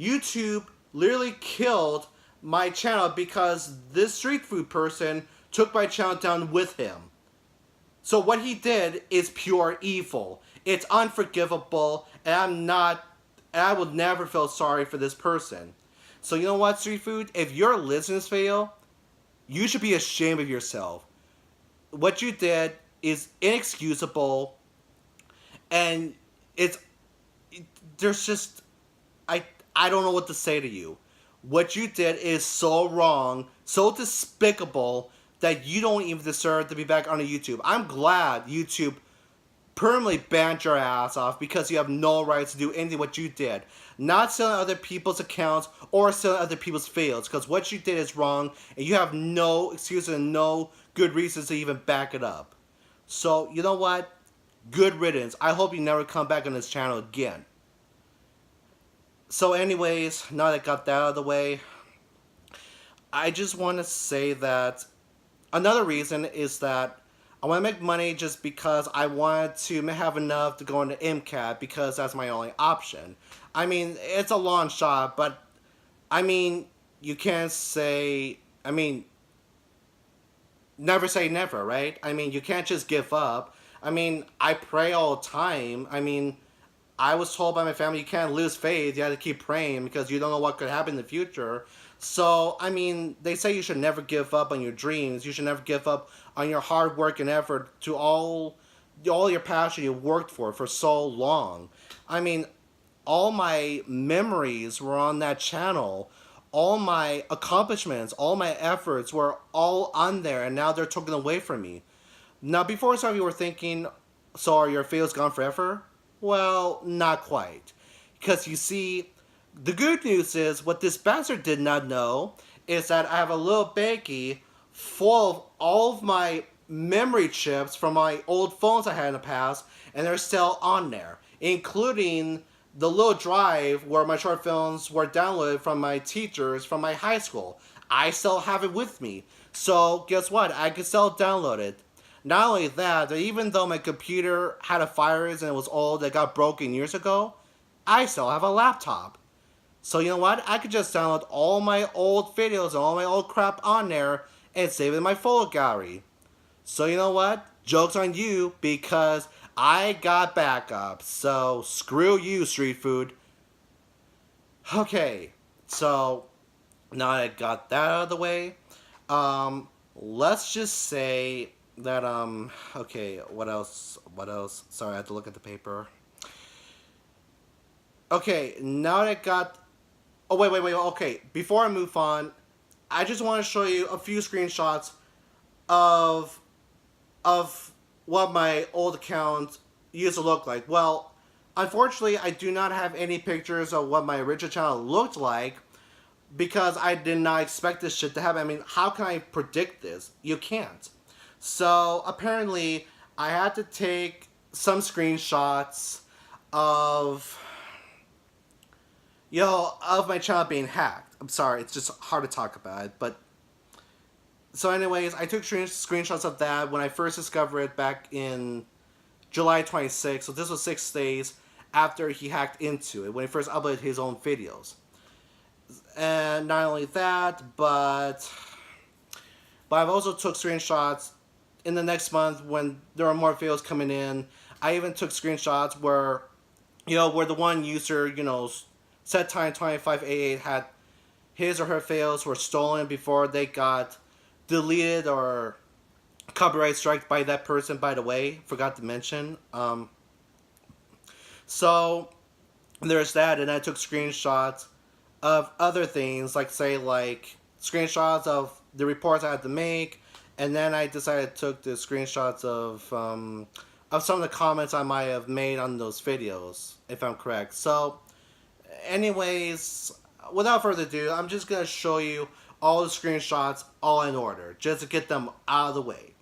YouTube literally killed my channel because this street food person took my channel down with him. So what he did is pure evil. It's unforgivable, and I will never feel sorry for this person. So you know what, street food? If you're listening to this video, you should be ashamed of yourself. What you did is inexcusable, and it's there's just I I don't know what to say to you. What you did is so wrong, so despicable that you don't even deserve to be back on the YouTube. I'm glad YouTube permanently banned your ass off because you have no rights to do anything what you did. Not selling other people's accounts or selling other people's fields, because what you did is wrong and you have no excuses and no good reasons to even back it up. So, you know what? Good riddance. I hope you never come back on this channel again. So anyways, now that I got that out of the way, I just want to say that another reason is that I want to make money just because I want to have enough to go into MCAT because that's my only option. I mean, it's a long shot, but I mean, you can't say, I mean, never say never, right? I mean, you can't just give up. I mean, I pray all the time. I mean, I was told by my family you can't lose faith. You have to keep praying because you don't know what could happen in the future. So, I mean, they say you should never give up on your dreams. You should never give up on your hard work and effort to all your passion you worked for so long. I mean, all my memories were on that channel. All my accomplishments, all my efforts were all on there, and now they're taken away from me. Now, before some of you were thinking, so are your fails gone forever? Well, not quite. Because you see, the good news is, what this bastard did not know is that I have a little baggie full of all of my memory chips from my old phones I had in the past, and they're still on there, including the little drive where my short films were downloaded from my teachers from my high school. I still have it with me. So guess what? I can still download it. Not only that, even though my computer had a virus and it was old that got broken years ago, I still have a laptop. So you know what? I could just download all my old videos and all my old crap on there and save it in my photo gallery. So you know what? Joke's on you because I got backup. So screw you, street food. Okay, so now that I got that out of the way, let's just say that, okay, what else? Sorry, I have to look at the paper. Okay, now that I got, oh, wait, okay, before I move on, I just want to show you a few screenshots of what my old account used to look like. Well, unfortunately, I do not have any pictures of what my original channel looked like because I did not expect this shit to happen. I mean, how can I predict this? You can't. So, apparently, I had to take some screenshots of, of my channel being hacked. I'm sorry, it's just hard to talk about it, but so anyways, I took screenshots of that when I first discovered it back in July 26th. So this was 6 days after he hacked into it, when he first uploaded his own videos. And not only that, but I've also took screenshots in the next month when there are more videos coming in. I even took screenshots where, where the one user, SetTime2588 had his or her videos were stolen before they got deleted or copyright striked by that person, by the way. Forgot to mention. So there's that, and I took screenshots of other things, like screenshots of the reports I had to make, and then I decided to take the screenshots of some of the comments I might have made on those videos, if I'm correct. So anyways, without further ado, I'm just going to show you all the screenshots all in order, just to get them out of the way.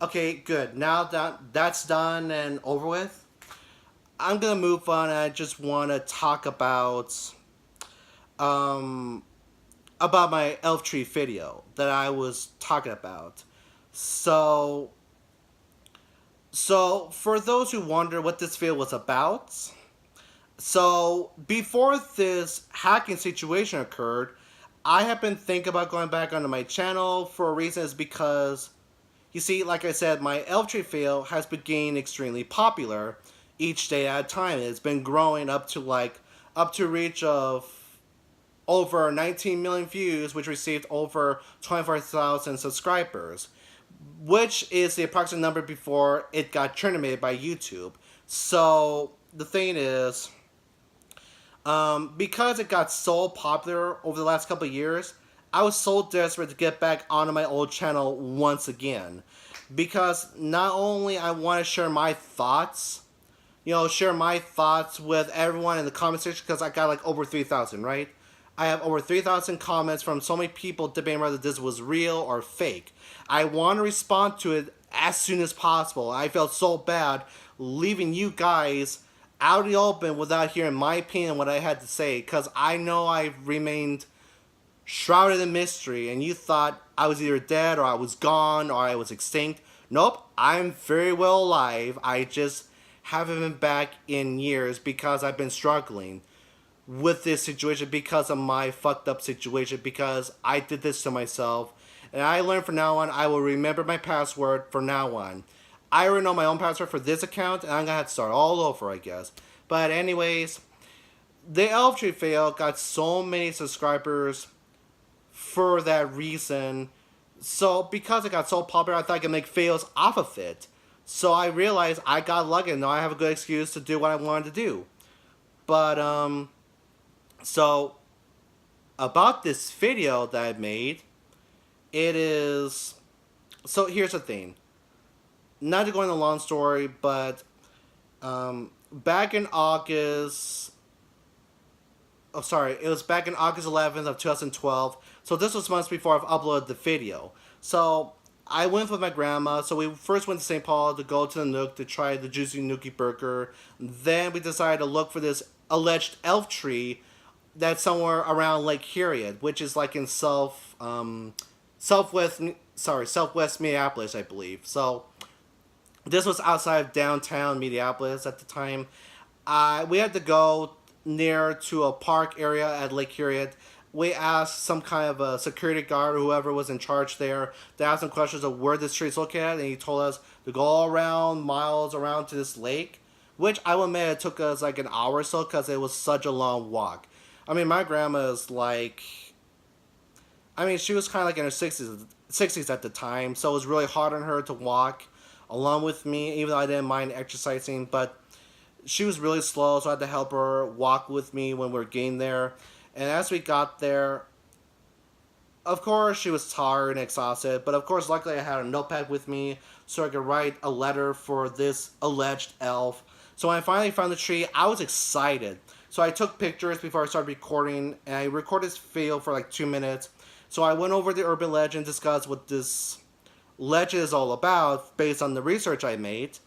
Okay, good. Now that that's done and over with, I'm gonna move on. I just want to talk um about my elf tree video that I was talking about. So so for those who wonder what this video was about, so before this hacking situation occurred, I have been thinking about going back onto my channel for a reason is because you see, like I said, my elf tree video has been getting extremely popular each day at a time. It's been growing up to reach of over 19 million views, which received over 24,000 subscribers, which is the approximate number before it got terminated by YouTube. So the thing is, because it got so popular over the last couple of years, I was so desperate to get back onto my old channel once again. Because not only I want to share my thoughts, share my thoughts with everyone in the comment section, because I got like over 3,000, right? I have over 3,000 comments from so many people debating whether this was real or fake. I want to respond to it as soon as possible. I felt so bad leaving you guys out in the open without hearing my opinion on what I had to say, because I know I remained shrouded in mystery and you thought I was either dead or I was gone or I was extinct. Nope, I'm very well alive. I just haven't been back in years because I've been struggling with this situation because of my fucked up situation, because I did this to myself. And I learned from now on, I will remember my password from now on. I already know my own password for this account, and I'm gonna have to start all over, I guess. But anyways, the Elf Tree fail got so many subscribers for that reason. So because it got so popular, I thought I could make fails off of it. So I realized I got lucky, and now I have a good excuse to do what I wanted to do. But so about this video that I made, it is, so here's the thing. Not to go into a long story, but back in August, oh sorry, it was back in August 11th of 2012. So this was months before I've uploaded the video. So I went with my grandma. So we first went to St. Paul to go to the Nook to try the Juicy Nookie Burger. Then we decided to look for this alleged elf tree that's somewhere around Lake Harriet, which is like in southwest Minneapolis, I believe. So this was outside of downtown Minneapolis at the time. We had to go near to a park area at Lake Harriet. We asked some kind of a security guard or whoever was in charge there to ask some questions of where this tree is located at, and he told us to go all around, miles around to this lake, which I will admit it took us like an hour or so because it was such a long walk. I mean, my grandma is like, I mean, she was kind of like in her 60s at the time, so it was really hard on her to walk along with me, even though I didn't mind exercising, but she was really slow, so I had to help her walk with me when we were getting there. And as we got there, of course, she was tired and exhausted, but of course, luckily I had a notepad with me so I could write a letter for this alleged elf. So when I finally found the tree, I was excited. So I took pictures before I started recording, and I recorded this video for like 2 minutes. So I went over the urban legend, discussed what this legend is all about based on the research I made.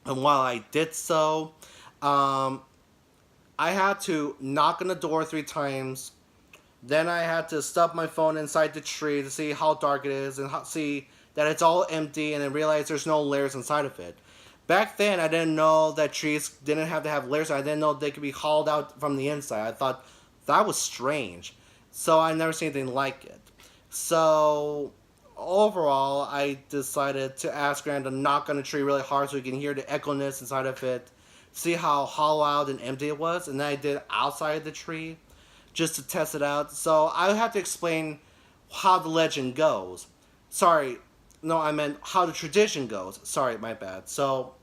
And while I did so, I had to knock on the door 3 times. Then I had to stuff my phone inside the tree to see how dark it is and see that it's all empty, and then realize there's no layers inside of it. Back then, I didn't know that trees didn't have to have layers. I didn't know they could be hauled out from the inside. I thought that was strange. So I never seen anything like it. So overall, I decided to ask Gran to knock on the tree really hard so we can hear the echo-ness inside of it, see how hollow out and empty it was, and then I did outside the tree just to test it out. So I have to explain how the legend goes. Sorry, no, I meant how the tradition goes. Sorry, my bad. So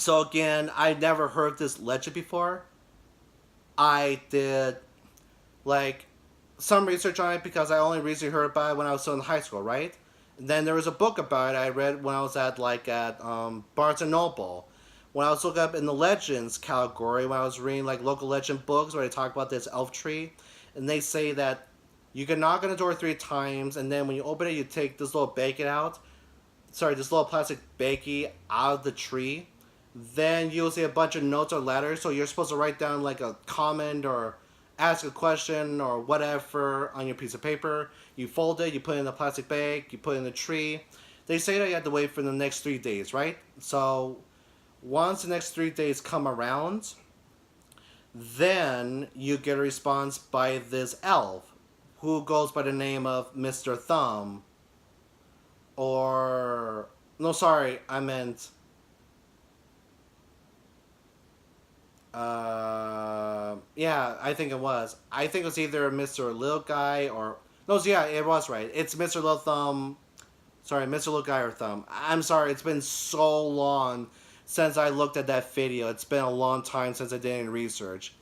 again, I never heard this legend before. I did like some research on it because I only recently heard about it when I was still in high school, right? And then there was a book about it I read when I was at Barnes and Noble. When I was looking up in the legends category, when I was reading like local legend books where they talk about this elf tree, and they say that you can knock on the door 3 times, and then when you open it, you take this little bacon out. this little plastic baggie out of the tree, then you'll see a bunch of notes or letters. So you're supposed to write down like a comment or ask a question or whatever on your piece of paper. You fold it, you put it in the plastic bag, you put it in the tree. They say that you have to wait for the next 3 days, right? So once the next 3 days come around, then you get a response by this elf who goes by the name of Mr. Thumb. Or. No, sorry, I meant. Yeah, I think it was. I think it was either Mr. Little Guy or. No, yeah, it was right. It's Mr. Little Thumb. Sorry, Mr. Little Guy or Thumb. I'm sorry, it's been so long since I looked at that video. It's been a long time since I did any research.